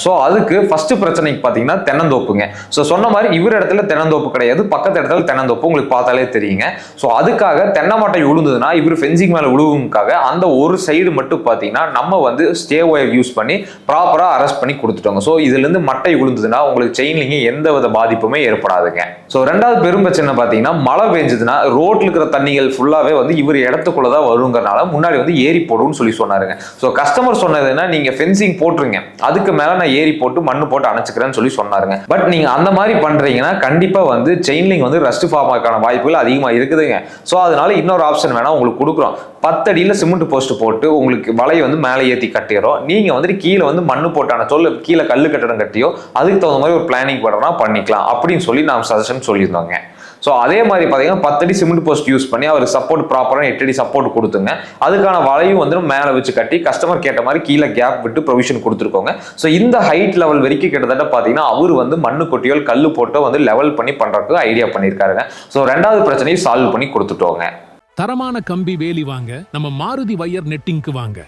So அதுக்கு first பிரச்சனைக்கு பார்த்தீங்கன்னா தென்னந்தோப்புங்க. ஸோ சொன்ன மாதிரி இவர் இடத்துல தென்னந்தோப்பு கிடையாது, பக்கத்து இடத்துல தென்னந்தோப்பு உங்களுக்கு பார்த்தாலே தெரியுங்க. ஸோ அதுக்காக தென்னை மட்டை விழுந்ததுன்னா இவர் ஃபென்சிங் மேலே விழுவுக்காக அந்த ஒரு சைடு மட்டும் பார்த்தீங்கன்னா நம்ம வந்து ஸ்டே ஒயர் யூஸ் பண்ணி ப்ராப்பராக அரெஸ்ட் பண்ணி கொடுத்துட்டோங்க. ஸோ இதுலேருந்து மட்டை விழுந்ததுன்னா உங்களுக்கு செயின்லிங்க எந்த வித பாதிப்புமே ஏற்படாதுங்க. ஸோ ரெண்டாவது பெரும் பிரச்சனை பார்த்தீங்கன்னா மழை பெஞ்சதுன்னா ரோட்ல இருக்கிற தண்ணிகள் ஃபுல்லாகவே வந்து இவர் இடத்துக்குள்ள தான் வருங்கிறனால முன்னாடி வந்து ஏரி போடுன்னு சொல்லி சொன்னாருங்க. ஸோ கஸ்டமர் சொன்னதுன்னா நீங்க ஃபென்சிங் போட்டுருங்க, அதுக்கு மேல ஏரி போட்டு மண்ணு போட்டு அணைச்சுக்கிறேன்னு சொல்லி சொன்னாருங்க. பட் நீங்க அந்த மாதிரி பண்றீங்கன்னா கண்டிப்பா வந்து செயின்லிங் வந்து ரஸ்ட் ஃபார்ம் ஆகான வாய்ப்புகள் அதிகமா இருக்குதுங்க. சோ அதனால இன்னொரு ஆப்ஷன் வேணா உங்களுக்கு கொடுக்குறோம். 10 அடியில சிமெண்ட் போஸ்ட் போட்டு உங்களுக்கு வலையை வந்து மேலே ஏற்றி கட்டிடுறோம். நீங்க வந்துட்டு கீழே வந்து மண்ணு போட்டான சொல்ல கீழே கல்லு கட்டடம் கட்டியோ அதுக்கு தகுந்த மாதிரி ஒரு பிளானிங் பண்ணுறோம்னா பண்ணிக்கலாம் அப்படின்னு சொல்லி நாம் சஜஷன் சொல்லியிருந்தோங்க. ஸோ அதே மாதிரி பார்த்தீங்கன்னா 10 அடி சிமெண்ட் போஸ்ட் யூஸ் பண்ணி அவர் சப்போர்ட் ப்ராப்பராக 8 அடி சப்போர்ட் கொடுத்துங்க. அதுக்கான வலையும் வந்து மேலே வச்சு கட்டி கஸ்டமர் கேட்ட மாதிரி கீழே கேப் விட்டு ப்ரொவிஷன் கொடுத்துருக்கோங்க. ஸோ இந்த ஹைட் லெவல் வரைக்கும் கிட்டத்தட்ட பார்த்தீங்கன்னா அவர் வந்து மண்ணு கொட்டியோ கல் போட்டோ வந்து லெவல் பண்ணி பண்ணுறதுக்கு ஐடியா பண்ணியிருக்காருங்க. ஸோ ரெண்டாவது பிரச்சனையை சால்வ் பண்ணி கொடுத்துட்டோங்க. தரமான கம்பி வேலி வாங்க நம்ம மாருதி வயர் நெட்டிங்க்கு வாங்க.